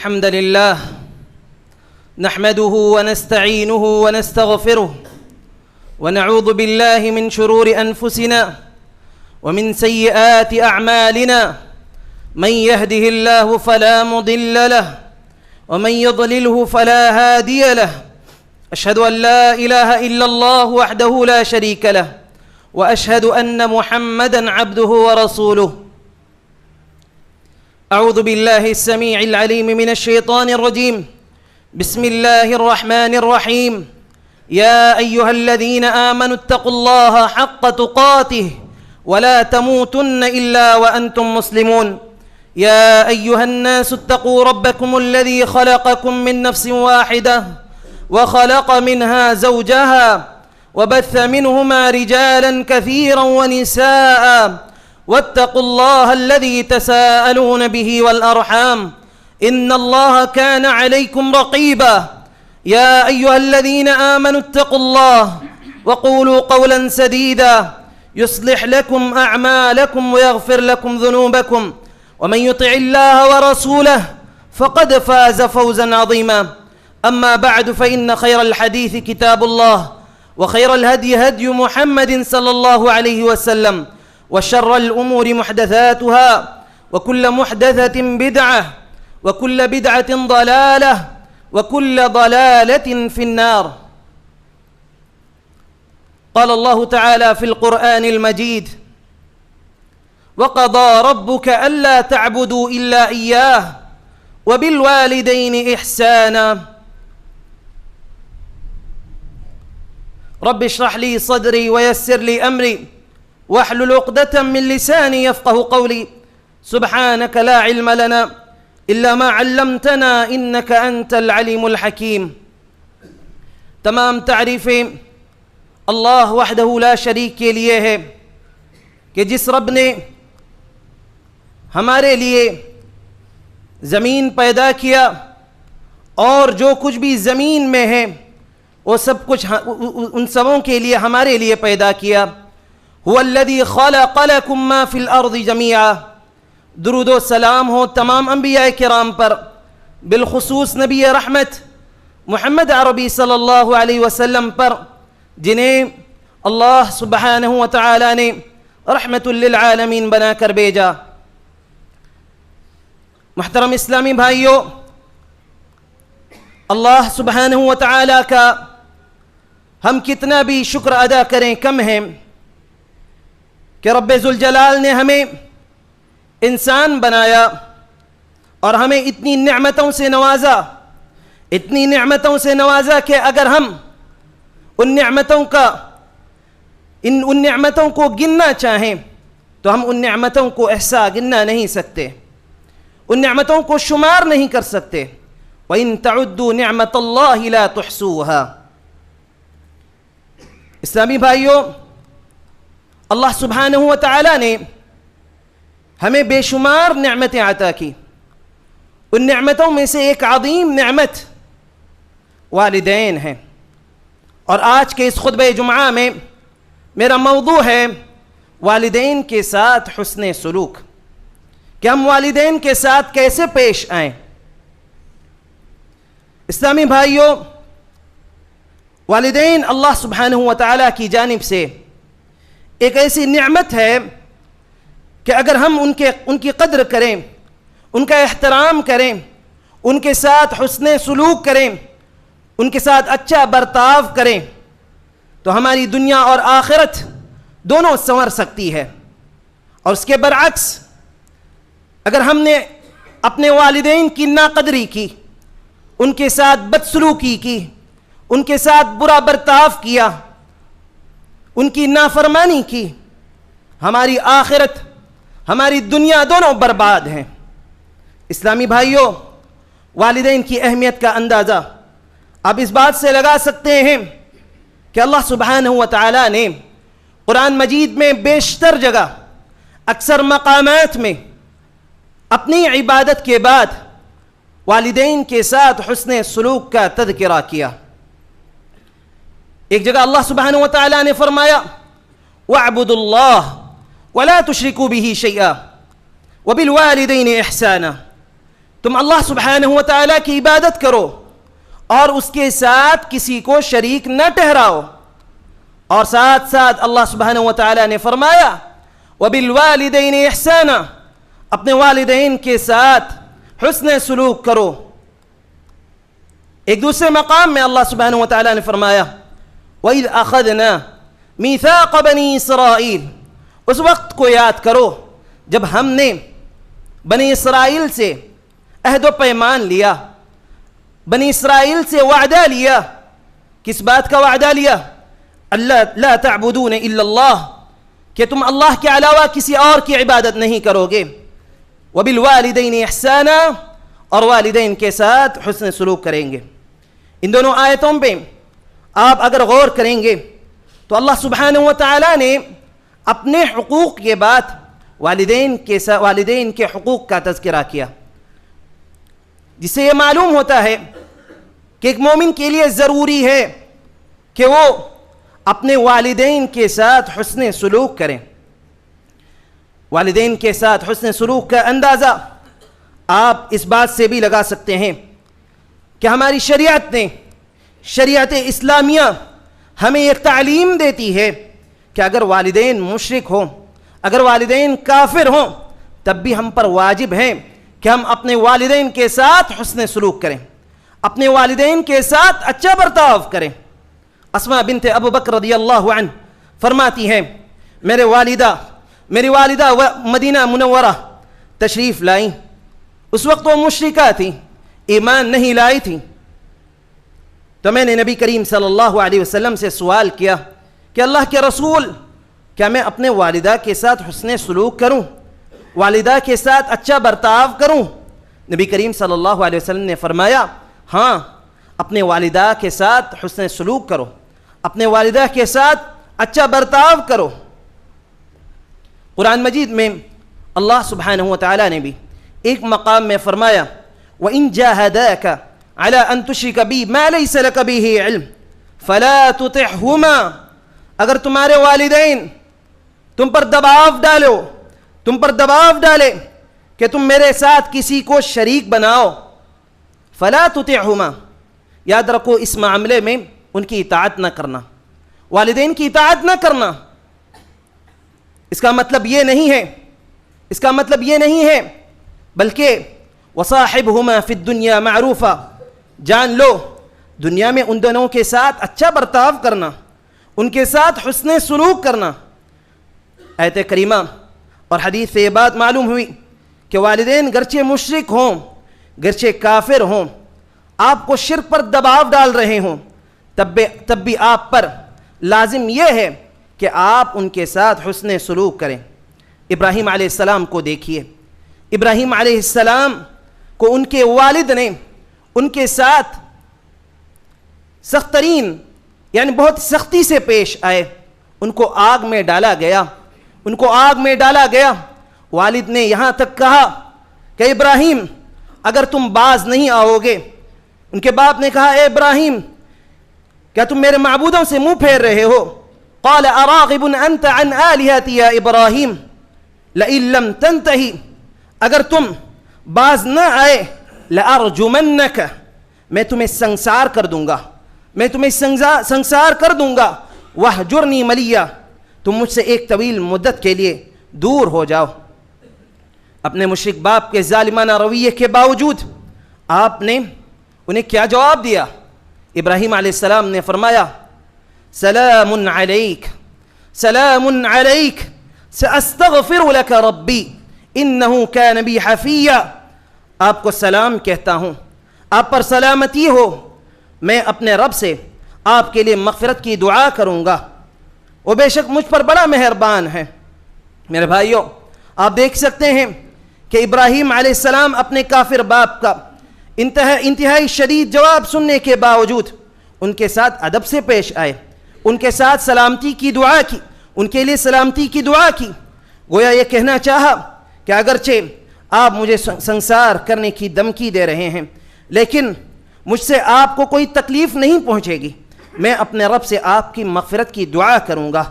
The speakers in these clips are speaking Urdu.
الحمد لله نحمده ونستعينه ونستغفره ونعوذ بالله من شرور أنفسنا ومن سيئات أعمالنا من يهده الله فلا مضل له ومن يضلله فلا هادي له أشهد أن لا إله إلا الله وحده لا شريك له وأشهد أن محمدًا عبده ورسوله. أعوذ بالله السميع العليم من الشيطان الرجيم. بسم الله الرحمن الرحيم. يا أيها الذين آمنوا اتقوا الله حق تقاته ولا تموتن إلا وأنتم مسلمون. يا أيها الناس اتقوا ربكم الذي خلقكم من نفس واحدة وخلق منها زوجها وبث منهما رجالا كثيرا ونساء واتقوا الله الذي تساءلون به والأرحام إن الله كان عليكم رقيبا. يا أيها الذين آمنوا اتقوا الله وقولوا قولا سديدا يصلح لكم أعمالكم ويغفر لكم ذنوبكم ومن يطع الله ورسوله فقد فاز فوزا عظيما. أما بعد فإن خير الحديث كتاب الله وخير الهدي هدي محمد صلى الله عليه وسلم وشر الأمور محدثاتها وكل محدثة بدعة وكل بدعة ضلالة وكل ضلالة في النار. قال الله تعالى في القرآن المجيد: وقضى ربك ألا تعبدوا إلا إياه وبالوالدين إحسانا. رب اشرح لي صدري ويسر لي أمري واحلل عقدة من لساني يفقه قولي. سبحانك لا علم لنا إلا ما علمتنا إنك أنت العليم الحكيم. تمام تعریفیں اللہ وحدہ لا شریک کے لیے ہے کہ جس رب نے ہمارے لیے زمین پیدا کیا اور جو کچھ بھی زمین میں ہے وہ سب کچھ ان سبوں کے لیے ہمارے لیے پیدا کیا. هو الذي خلق لكم ما في الأرض جميعا. درود و سلام ہو تمام انبیاء کرام پر، بالخصوص نبی رحمت محمد عربی صلی اللہ علیہ وسلم پر، جنہیں اللہ سبحانہ و تعالی نے رحمت للعالمین بنا کر بھیجا. محترم اسلامی بھائیوں، اللہ سبحانہ و تعالی کا ہم کتنا بھی شکر ادا کریں کم ہے کہ رب ذوالجلال نے ہمیں انسان بنایا اور ہمیں اتنی نعمتوں سے نوازا کہ اگر ہم ان نعمتوں کو گننا چاہیں تو ہم ان نعمتوں کو احصا گننا نہیں سکتے، ان نعمتوں کو شمار نہیں کر سکتے. وَإِن تَعُدُّوا نِعْمَةَ اللَّهِ لَا تُحْصُوهَا. اسلامی بھائیوں، اللہ سبحانہ و تعالی نے ہمیں بے شمار نعمتیں عطا کی. ان نعمتوں میں سے ایک عظیم نعمت والدین ہیں. اور آج کے اس خطبہ جمعہ میں میرا موضوع ہے والدین کے ساتھ حسن سلوک، کہ ہم والدین کے ساتھ کیسے پیش آئیں. اسلامی بھائیوں، والدین اللہ سبحانہ و تعالی کی جانب سے ایک ایسی نعمت ہے کہ اگر ہم ان کی قدر کریں، ان کا احترام کریں، ان کے ساتھ حسن سلوک کریں، ان کے ساتھ اچھا برتاؤ کریں تو ہماری دنیا اور آخرت دونوں سنور سکتی ہے. اور اس کے برعکس اگر ہم نے اپنے والدین کی ناقدری کی، ان کے ساتھ بدسلوکی کی، ان کے ساتھ برا برتاؤ کیا، ان کی نافرمانی کی، ہماری آخرت ہماری دنیا دونوں برباد ہیں. اسلامی بھائیوں، والدین کی اہمیت کا اندازہ آپ اس بات سے لگا سکتے ہیں کہ اللہ سبحانہ و تعالی نے قرآن مجید میں بیشتر جگہ، اکثر مقامات میں اپنی عبادت کے بعد والدین کے ساتھ حسن سلوک کا تذکرہ کیا. ایک جگہ اللہ سبحانہ و تعالی نے فرمایا: وَاعْبُدُوا اللَّهَ وَلَا تُشْرِكُوا بِهِ شَيْئًا وَبِالْوَالِدَيْنِ إِحْسَانًا. تم اللہ سبحانہ و تعالیٰ کی عبادت کرو اور اس کے ساتھ کسی کو شریک نہ ٹھہراؤ. اور ساتھ ساتھ اللہ سبحانہ و تعالیٰ نے فرمایا وَبِالْوَالِدَيْنِ إِحْسَانًا، اپنے والدین کے ساتھ حسن سلوک کرو. ایک دوسرے مقام میں اللہ سبحانہ و تعالیٰ نے فرمایا وَإِذْ أَخَذْنَا مِيثَاقَ بَنِي إِسْرَائِيلَ، اس وقت کو یاد کرو جب ہم نے بنی اسرائیل سے عہد و پیمان لیا، بنی اسرائیل سے وعدہ لیا. کس بات کا وعدہ لیا؟ اللہ لا تعبدون الا اللہ، کہ تم اللہ کے علاوہ کسی اور کی عبادت نہیں کرو گے. وبالوالدین احسانا، اور والدین کے ساتھ حسن سلوک کریں گے. ان دونوں آیتوں پہ آپ اگر غور کریں گے تو اللہ سبحانہ و تعالیٰ نے اپنے حقوق کے بعد والدین کے حقوق کا تذکرہ کیا، جس سے یہ معلوم ہوتا ہے کہ ایک مومن کے لیے ضروری ہے کہ وہ اپنے والدین کے ساتھ حسن سلوک کریں. والدین کے ساتھ حسن سلوک کا اندازہ آپ اس بات سے بھی لگا سکتے ہیں کہ ہماری شریعت اسلامیہ ہمیں ایک تعلیم دیتی ہے کہ اگر والدین مشرک ہوں، اگر والدین کافر ہوں، تب بھی ہم پر واجب ہیں کہ ہم اپنے والدین کے ساتھ حسن سلوک کریں، اپنے والدین کے ساتھ اچھا برتاؤ کریں. اسماء بنت ابو بکر رضی اللہ عنہ فرماتی ہیں میری والدہ مدینہ منورہ تشریف لائیں. اس وقت وہ مشرکہ تھیں، ایمان نہیں لائی تھیں. تو میں نے نبی کریم صلی اللہ علیہ وسلم سے سوال کیا کہ اللہ کے رسول، کیا میں اپنے والدہ کے ساتھ حسن سلوک کروں، والدہ کے ساتھ اچھا برتاؤ کروں؟ نبی کریم صلی اللہ علیہ وسلم نے فرمایا ہاں، اپنے والدہ کے ساتھ حسن سلوک کرو، اپنے والدہ کے ساتھ اچھا برتاؤ کرو. قرآن مجید میں اللہ سبحانہ و تعالیٰ نے بھی ایک مقام میں فرمایا وَإِن جَاهَدَاكَ عَلَىٰ أَن تُشْرِكَ بِي مَا لَيْسَ لَكَ بِهِ عِلْمٌ فَلَا تُطِعْهُمَا، اگر تمہارے والدین تم پر دباؤ ڈالے کہ تم میرے ساتھ کسی کو شریک بناؤ، فَلَا تُطِعْهُمَا، یاد رکھو اس معاملے میں ان کی اطاعت نہ کرنا، والدین کی اطاعت نہ کرنا. اس کا مطلب یہ نہیں ہے بلکہ وَصَاحِبْهُمَا فِي الدُّنْيَا مَعْرُوفًا، جان لو دنیا میں ان دونوں کے ساتھ اچھا برتاؤ کرنا، ان کے ساتھ حسن سلوک کرنا. آیت کریمہ اور حدیث سے یہ بات معلوم ہوئی کہ والدین گرچہ مشرک ہوں، گرچہ کافر ہوں، آپ کو شرک پر دباؤ ڈال رہے ہوں، تب بھی آپ پر لازم یہ ہے کہ آپ ان کے ساتھ حسن سلوک کریں. ابراہیم علیہ السلام کو دیکھیے، ابراہیم علیہ السلام کو ان کے والد نے ان کے ساتھ سخت ترین یعنی بہت سختی سے پیش آئے. ان کو آگ میں ڈالا گیا. والد نے یہاں تک کہا کہ ابراہیم اگر تم باز نہیں آؤ گے، ان کے باپ نے کہا اے ابراہیم کیا تم میرے معبودوں سے منہ پھیر رہے ہو؟ قال اراغب انت عن آلہتی یا ابراہیم لئن لم تنتہی، اگر تم باز نہ آئے لارجمنک، میں تمہیں سنسار کر دوں گا، وہجرنی ملیا، تم مجھ سے ایک طویل مدت کے لیے دور ہو جاؤ. اپنے مشرک باپ کے ظالمانہ رویے کے باوجود آپ نے انہیں کیا جواب دیا؟ ابراہیم علیہ السلام نے فرمایا سلام علیک سأستغفر لك ربی انہو کان بی حفیا، آپ کو سلام کہتا ہوں، آپ پر سلامتی ہو، میں اپنے رب سے آپ کے لیے مغفرت کی دعا کروں گا، وہ بے شک مجھ پر بڑا مہربان ہے. میرے بھائیوں، آپ دیکھ سکتے ہیں کہ ابراہیم علیہ السلام اپنے کافر باپ کا انتہائی شدید جواب سننے کے باوجود ان کے ساتھ ادب سے پیش آئے، ان کے ساتھ سلامتی کی دعا کی، ان کے لیے سلامتی کی دعا کی. گویا یہ کہنا چاہا کہ اگرچہ آپ مجھے سنسار کرنے کی دھمکی دے رہے ہیں لیکن مجھ سے آپ کو کوئی تکلیف نہیں پہنچے گی، میں اپنے رب سے آپ کی مغفرت کی دعا کروں گا،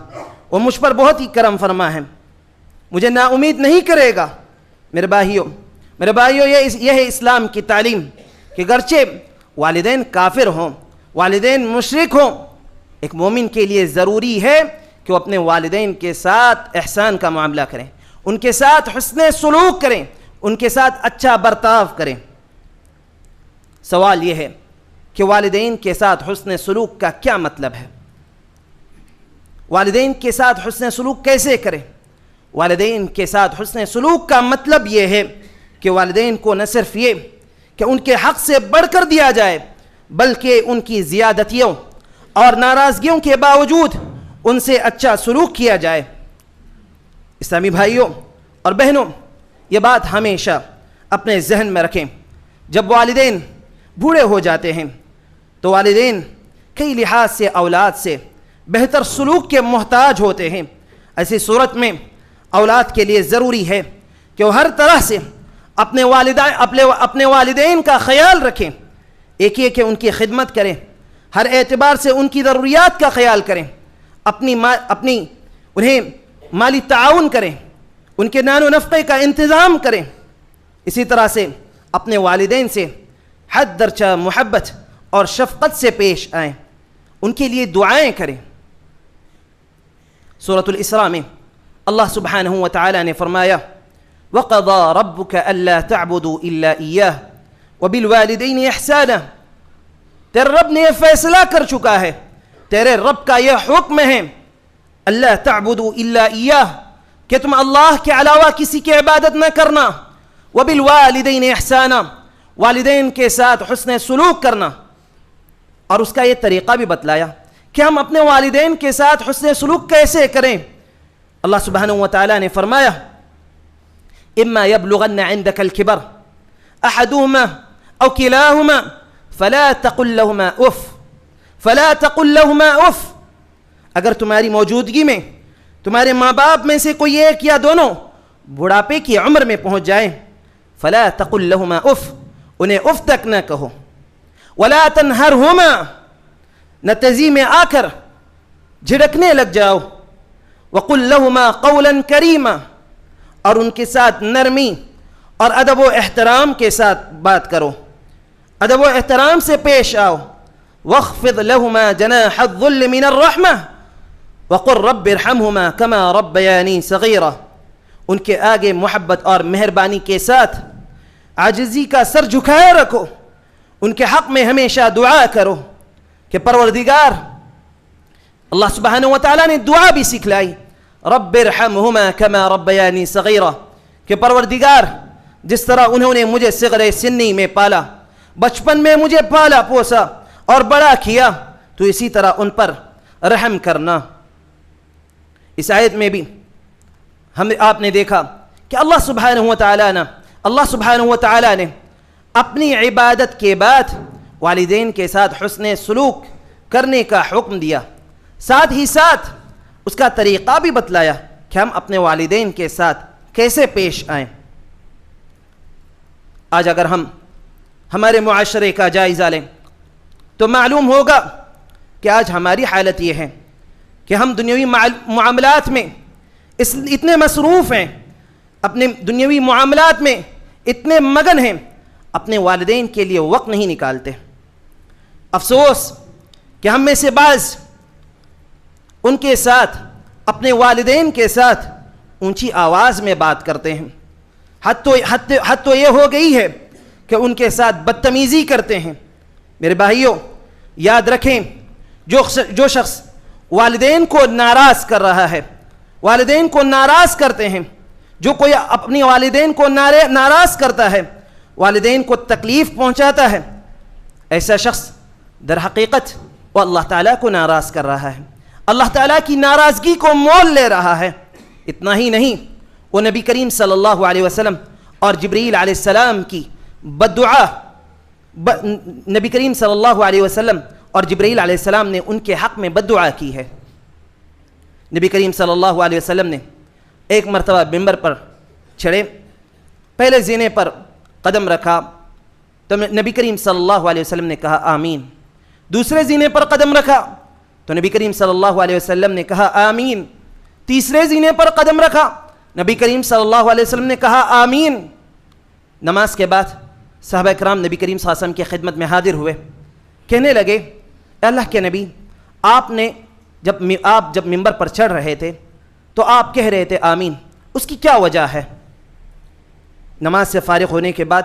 وہ مجھ پر بہت ہی کرم فرما ہے، مجھے نا امید نہیں کرے گا. میرے بھائیوں، میرے بھائیو، یہ ہے اسلام کی تعلیم کہ گرچہ والدین کافر ہوں، والدین مشرک ہوں، ایک مومن کے لیے ضروری ہے کہ وہ اپنے والدین کے ساتھ احسان کا معاملہ کریں، ان کے ساتھ حسن سلوک کریں، ان کے ساتھ اچھا برتاؤ کریں۔ سوال یہ ہے کہ والدین کے ساتھ حسن سلوک کا کیا مطلب ہے؟ والدین کے ساتھ حسن سلوک کیسے کریں؟ والدین کے ساتھ حسن سلوک کا مطلب یہ ہے کہ والدین کو نہ صرف یہ کہ ان کے حق سے بڑھ کر دیا جائے، بلکہ ان کی زیادتیوں اور ناراضگیوں کے باوجود ان سے اچھا سلوک کیا جائے۔ اسلامی بھائیوں اور بہنوں، یہ بات ہمیشہ اپنے ذہن میں رکھیں، جب والدین بوڑھے ہو جاتے ہیں تو والدین کئی لحاظ سے اولاد سے بہتر سلوک کے محتاج ہوتے ہیں۔ ایسی صورت میں اولاد کے لیے ضروری ہے کہ وہ ہر طرح سے اپنے والدین کا خیال رکھیں، ایک یہ کہ ان کی خدمت کریں، ہر اعتبار سے ان کی ضروریات کا خیال کریں، انہیں مالی تعاون کریں، ان کے نان و نفقے کا انتظام کریں، اسی طرح سے اپنے والدین سے حد درجہ محبت اور شفقت سے پیش آئیں، ان کے لیے دعائیں کریں۔ سورۃ الاسراء میں اللہ سبحانہ وتعالی نے فرمایا وَقَضَى رَبُّكَ أَلَّا تَعْبُدُوا إِلَّا إِيَّاهُ وَبِالْوَالِدَيْنِ إِحْسَانًا، تیرے رب نے یہ فیصلہ کر چکا ہے، تیرے رب کا یہ حکم ہے اللہ تعبدوا الا ایاہ، کہ تم اللہ کے علاوہ کسی کی عبادت نہ کرنا، وبالوالدین احسانا، والدین کے ساتھ حسن سلوک کرنا، اور اس کا یہ طریقہ بھی بتلایا کہ ہم اپنے والدین کے ساتھ حسن سلوک کیسے کریں۔ اللہ سبحانہ وتعالی نے فرمایا اما يبلغن عندك الكبر احدهما او كلاهما فلا تقل لهما اف، اگر تمہاری موجودگی میں تمہارے ماں باپ میں سے کوئی ایک یا دونوں بڑھاپے کی عمر میں پہنچ جائیں، فلا تقل لهما اف، انہیں اف تک نہ کہو، ولا تنهرهما، نہ تزی میں آ کر جھڑکنے لگ جاؤ، وقل لهما قولا كريما، اور ان کے ساتھ نرمی اور ادب و احترام کے ساتھ بات کرو، ادب و احترام سے پیش آؤ، واخفض لهما جناح الذل من الرحمة وقل رب ارحمهما كما ربياني صغيرا، ان کے آگے محبت اور مہربانی کے ساتھ عاجزی کا سر جھکائے رکھو، ان کے حق میں ہمیشہ دعا کرو کہ پروردگار، اللہ سبحانہ وتعالی نے دعا بھی سکھلائی رب ارحمهما كما ربياني صغيرا، کہ پروردگار جس طرح انہوں نے مجھے صغر سنی میں پالا، بچپن میں مجھے پالا پوسا اور بڑا کیا، تو اسی طرح ان پر رحم کرنا۔ اس آیت میں بھی آپ نے دیکھا کہ اللہ سبحانہ وتعالی نے اپنی عبادت کے بعد والدین کے ساتھ حسن سلوک کرنے کا حکم دیا، ساتھ ہی ساتھ اس کا طریقہ بھی بتلایا کہ ہم اپنے والدین کے ساتھ کیسے پیش آئیں۔ آج اگر ہم ہمارے معاشرے کا جائزہ لیں تو معلوم ہوگا کہ آج ہماری حالت یہ ہے کہ ہم دنیاوی معاملات میں اتنے مصروف ہیں، اپنے دنیاوی معاملات میں اتنے مگن ہیں، اپنے والدین کے لیے وقت نہیں نکالتے۔ افسوس کہ ہم میں سے بعض ان کے ساتھ، اپنے والدین کے ساتھ اونچی آواز میں بات کرتے ہیں، حد تو یہ ہو گئی ہے کہ ان کے ساتھ بدتمیزی کرتے ہیں۔ میرے بھائیوں، یاد رکھیں، جو شخص والدین کو ناراض کر رہا ہے، والدین کو ناراض کرتے ہیں، جو کوئی اپنی والدین کو ناراض کرتا ہے، والدین کو تکلیف پہنچاتا ہے، ایسا شخص در حقیقت وہ اللہ تعالیٰ کو ناراض کر رہا ہے، اللہ تعالیٰ کی ناراضگی کو مول لے رہا ہے۔ اتنا ہی نہیں، وہ نبی کریم صلی اللہ علیہ وسلم اور جبریل علیہ السلام کی بددعا، نبی کریم صلی اللہ علیہ وسلم اور جبریل علیہ السلام نے ان کے حق میں بددعا کی ہے۔ نبی کریم صلی اللہ علیہ وسلم نے ایک مرتبہ ممبر پر چڑھے، پہلے زینے پر قدم رکھا تو نبی کریم صلی اللہ علیہ وسلم نے کہا آمین، دوسرے زینے پر قدم رکھا تو نبی کریم صلی اللہ علیہ وسلم نے کہا آمین، تیسرے زینے پر قدم رکھا، نبی کریم صلی اللہ علیہ وسلم نے کہا آمین۔ نماز کے بعد صحابہ کرام نبی کریم صلی اللہ علیہ وسلم کی خدمت میں حاضر ہوئے، کہنے لگے اے اللہ کے نبی، آپ جب ممبر پر چڑھ رہے تھے تو آپ کہہ رہے تھے آمین، اس کی کیا وجہ ہے؟ نماز سے فارغ ہونے کے بعد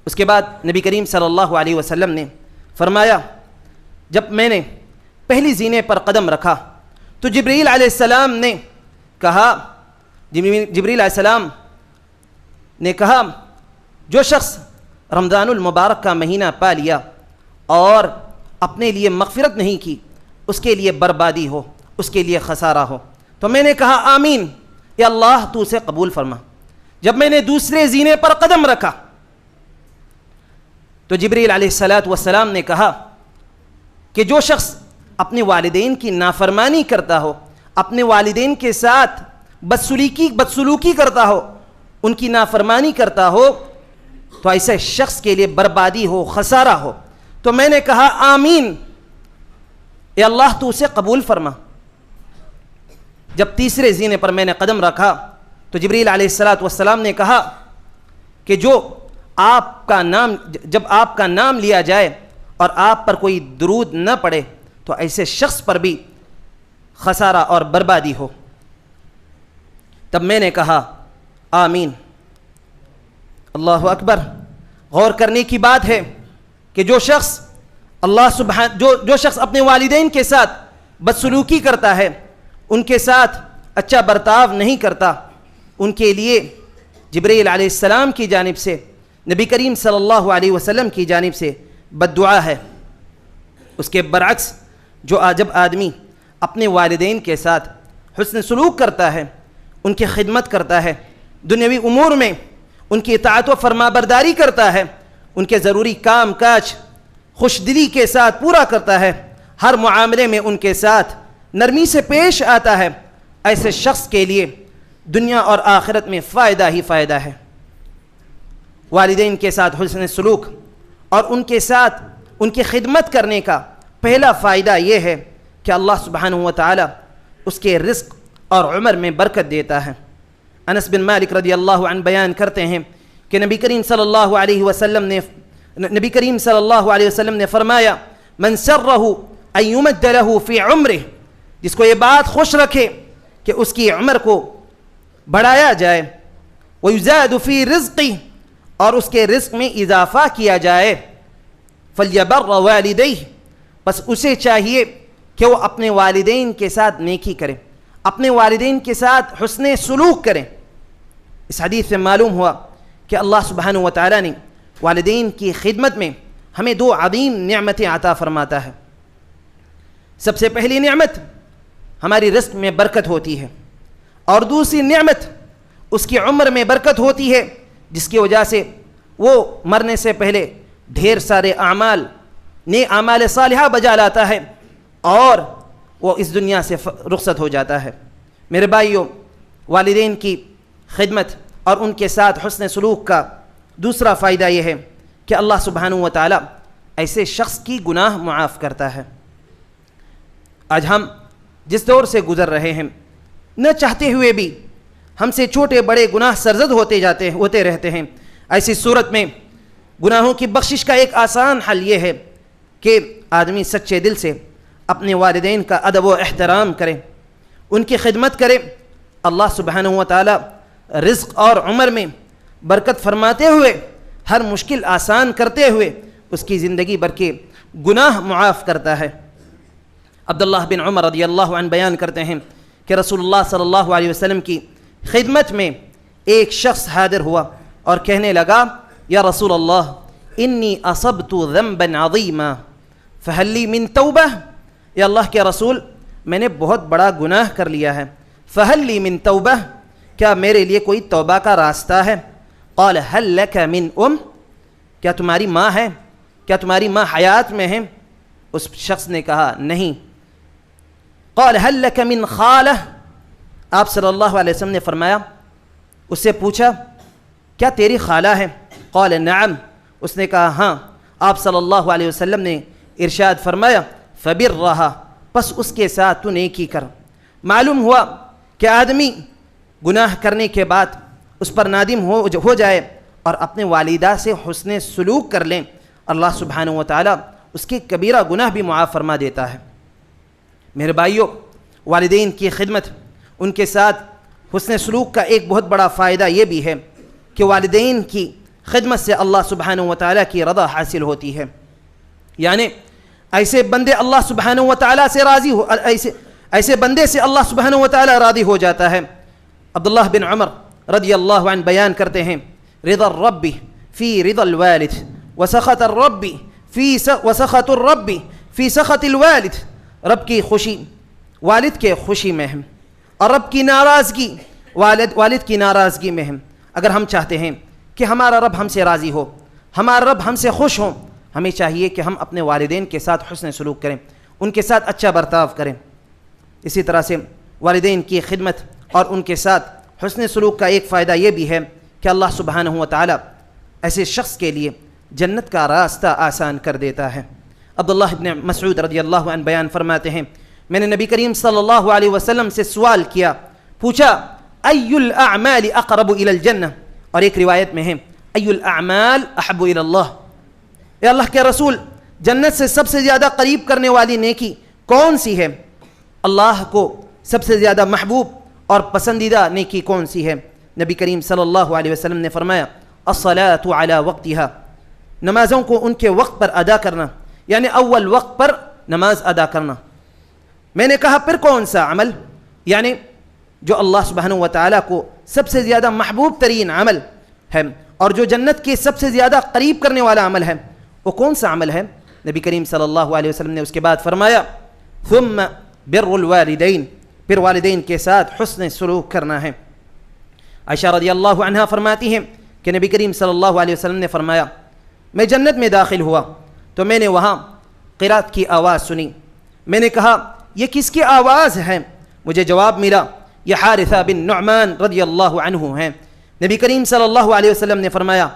اس کے بعد نبی کریم صلی اللہ علیہ وسلم نے فرمایا جب میں نے پہلی زینے پر قدم رکھا تو جبریل علیہ السلام نے کہا جو شخص رمضان المبارک کا مہینہ پا لیا اور اپنے لیے مغفرت نہیں کی اس کے لیے بربادی ہو، اس کے لیے خسارہ ہو۔ تو میں نے کہا آمین، یا اللہ تو اسے قبول فرما۔ جب میں نے دوسرے زینے پر قدم رکھا تو جبریل علیہ السلام نے کہا کہ جو شخص اپنے والدین کی نافرمانی کرتا ہو، اپنے والدین کے ساتھ بدسلوکی کرتا ہو، ان کی نافرمانی کرتا ہو، تو ایسے شخص کے لیے بربادی ہو، خسارہ ہو۔ تو میں نے کہا آمین، اے اللہ تو اسے قبول فرما۔ جب تیسرے زینے پر میں نے قدم رکھا تو جبریل علیہ السلام نے کہا کہ جب آپ کا نام لیا جائے اور آپ پر کوئی درود نہ پڑے تو ایسے شخص پر بھی خسارہ اور بربادی ہو۔ تب میں نے کہا آمین۔ اللہ اکبر۔ غور کرنے کی بات ہے کہ جو شخص اپنے والدین کے ساتھ بدسلوکی کرتا ہے، ان کے ساتھ اچھا برتاؤ نہیں کرتا، ان کے لیے جبریل علیہ السلام کی جانب سے، نبی کریم صلی اللہ علیہ وسلم کی جانب سے بد دعا ہے۔ اس کے برعکس جب آدمی اپنے والدین کے ساتھ حسن سلوک کرتا ہے، ان کی خدمت کرتا ہے، دنیاوی امور میں ان کی اطاعت و فرما برداری کرتا ہے، ان کے ضروری کام کاج خوش دلی کے ساتھ پورا کرتا ہے، ہر معاملے میں ان کے ساتھ نرمی سے پیش آتا ہے، ایسے شخص کے لیے دنیا اور آخرت میں فائدہ ہی فائدہ ہے۔ والدین کے ساتھ حسن سلوک اور ان کے ساتھ ان کی خدمت کرنے کا پہلا فائدہ یہ ہے کہ اللہ سبحانہ و تعالی اس کے رزق اور عمر میں برکت دیتا ہے۔ انس بن مالک رضی اللہ عنہ بیان کرتے ہیں کہ نبی کریم صلی اللہ علیہ وسلم نے فرمایا من سرہ ان یمد لہ فی عمرہ، جس کو یہ بات خوش رکھے کہ اس کی عمر کو بڑھایا جائے، ویزاد فی رزقہ، اور اس کے رزق میں اضافہ کیا جائے، فلیبر والدیہ، بس اسے چاہیے کہ وہ اپنے والدین کے ساتھ نیکی کرے، اپنے والدین کے ساتھ حسن سلوک کریں۔ اس حدیث سے معلوم ہوا کہ اللہ سبحانہ و تعالیٰ نے والدین کی خدمت میں ہمیں دو عظیم نعمتیں عطا فرماتا ہے۔ سب سے پہلی نعمت ہماری رزق میں برکت ہوتی ہے، اور دوسری نعمت اس کی عمر میں برکت ہوتی ہے، جس کی وجہ سے وہ مرنے سے پہلے ڈھیر سارے اعمال صالحہ بجا لاتا ہے اور وہ اس دنیا سے رخصت ہو جاتا ہے۔ میرے بھائیوں، والدین کی خدمت اور ان کے ساتھ حسن سلوک کا دوسرا فائدہ یہ ہے کہ اللہ سبحانہ و تعالیٰ ایسے شخص کی گناہ معاف کرتا ہے۔ آج ہم جس دور سے گزر رہے ہیں، نہ چاہتے ہوئے بھی ہم سے چھوٹے بڑے گناہ سرزد ہوتے رہتے ہیں۔ ایسی صورت میں گناہوں کی بخشش کا ایک آسان حل یہ ہے کہ آدمی سچے دل سے اپنے والدین کا ادب و احترام کرے، ان کی خدمت کرے۔ اللہ سبحانہ و تعالیٰ رزق اور عمر میں برکت فرماتے ہوئے، ہر مشکل آسان کرتے ہوئے اس کی زندگی بھر کے گناہ معاف کرتا ہے۔ عبداللہ بن عمر رضی اللہ عنہ بیان کرتے ہیں کہ رسول اللہ صلی اللہ علیہ وسلم کی خدمت میں ایک شخص حاضر ہوا اور کہنے لگا یا رسول اللہ انی اصبت ذنبا عظیما فہل لی من توبہ، یا اللہ کے رسول میں نے بہت بڑا گناہ کر لیا ہے، فہل لی من توبہ، کیا میرے لیے کوئی توبہ کا راستہ ہے؟ قال هل لك من کیا تمہاری ماں ہے؟ کیا تمہاری ماں حیات میں ہیں؟ اس شخص نے کہا نہیں۔ قال هل لك من خالہ، آپ صلی اللہ علیہ وسلم نے فرمایا، اس سے پوچھا کیا تیری خالہ ہے؟ قال نعم، اس نے کہا ہاں۔ آپ صلی اللہ علیہ وسلم نے ارشاد فرمایا فبرھا، پس اس کے ساتھ تو نیکی کر۔ معلوم ہوا کہ آدمی گناہ کرنے کے بعد اس پر نادم ہو جائے اور اپنے والدہ سے حسن سلوک کر لیں، اللہ سبحانہ و تعالیٰ اس کے کبیرہ گناہ بھی معاف فرما دیتا ہے۔ میرے بھائیوں، والدین کی خدمت، ان کے ساتھ حسن سلوک کا ایک بہت بڑا فائدہ یہ بھی ہے کہ والدین کی خدمت سے اللہ سبحانہ و تعالیٰ کی رضا حاصل ہوتی ہے، یعنی ایسے بندے اللہ سبحانہ و تعالیٰ سے راضی ہو ایسے بندے سے اللہ سبحانہ و تعالیٰ راضی ہو جاتا ہے۔ عبداللہ بن عمر رضی اللہ عنہ بیان کرتے ہیں، رضا الرب فی رضا الوالد وسخط الرب وسخط الرب فی سخط الوالد، رب کی خوشی والد کے خوشی میں ہے اور رب کی ناراضگی والد کی ناراضگی میں ہے۔ اگر ہم چاہتے ہیں کہ ہمارا رب ہم سے راضی ہو، ہمارا رب ہم سے خوش ہو، ہمیں چاہیے کہ ہم اپنے والدین کے ساتھ حسن سلوک کریں، ان کے ساتھ اچھا برتاؤ کریں۔ اسی طرح سے والدین کی خدمت اور ان کے ساتھ حسن سلوک کا ایک فائدہ یہ بھی ہے کہ اللہ سبحانہ و تعالیٰ ایسے شخص کے لیے جنت کا راستہ آسان کر دیتا ہے۔ عبداللہ بن مسعود رضی اللہ عنہ بیان فرماتے ہیں، میں نے نبی کریم صلی اللہ علیہ وسلم سے سوال کیا، پوچھا ای الاعمال اقرب الی الجنہ، اور ایک روایت میں ہے ای الاعمال احب الی اللہ، اے اللہ کے رسول، جنت سے سب سے زیادہ قریب کرنے والی نیکی کون سی ہے؟ اللہ کو سب سے زیادہ محبوب اور پسندیدہ نیکی کون سی ہے؟ نبی کریم صلی اللہ علیہ وسلم نے فرمایا الصلاۃ علی وقتہا، نمازوں کو ان کے وقت پر ادا کرنا، یعنی اول وقت پر نماز ادا کرنا۔ میں نے کہا پھر کون سا عمل؟ یعنی جو اللہ سبحانہ و تعالیٰ کو سب سے زیادہ محبوب ترین عمل ہے اور جو جنت کے سب سے زیادہ قریب کرنے والا عمل ہے، وہ کون سا عمل ہے؟ نبی کریم صلی اللہ علیہ وسلم نے اس کے بعد فرمایا ثم بر الوالدین، پھر والدین کے ساتھ حسن سلوک کرنا ہے۔ عائشہ رضی اللہ عنہا فرماتی ہیں کہ نبی کریم صلی اللہ علیہ وسلم نے فرمایا میں جنت میں داخل ہوا تو میں نے وہاں قرات کی آواز سنی، میں نے کہا یہ کس کی آواز ہے؟ مجھے جواب ملا یہ حارثہ بن نعمان رضی اللہ عنہ ہیں۔ نبی کریم صلی اللہ علیہ وسلم نے فرمایا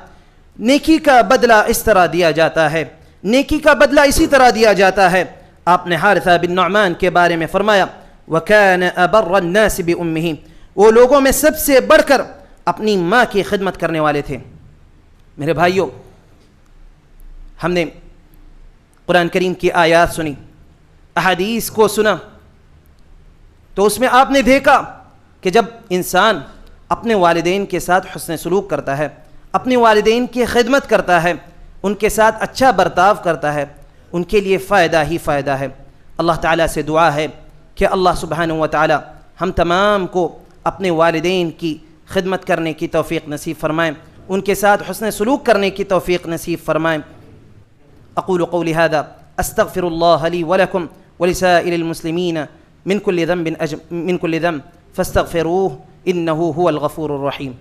نیکی کا بدلہ اس طرح دیا جاتا ہے، نیکی کا بدلہ اسی طرح دیا جاتا ہے۔ آپ نے حارثہ بن نعمان کے بارے میں فرمایا وَكَانَ أَبَرَّ النَّاسِ بِأُمِّهِ، وہ لوگوں میں سب سے بڑھ کر اپنی ماں کی خدمت کرنے والے تھے۔ میرے بھائیوں، ہم نے قرآن کریم کی آیات سنی، احادیث کو سنا، تو اس میں آپ نے دیکھا کہ جب انسان اپنے والدین کے ساتھ حسن سلوک کرتا ہے، اپنے والدین کی خدمت کرتا ہے، ان کے ساتھ اچھا برتاؤ کرتا ہے، ان کے لیے فائدہ ہی فائدہ ہے۔ اللہ تعالیٰ سے دعا ہے کہ اللہ سبحانہ و تعالیٰ ہم تمام کو اپنے والدین کی خدمت کرنے کی توفیق نصیب فرمائیں، ان کے ساتھ حسن سلوک کرنے کی توفیق نصیب فرمائیں۔ اقول قولی هذا استغفر اللہ لی ولکم ولسائر المسلمین من كل ذنب فاستغفروه انه هو الغفور الرحیم۔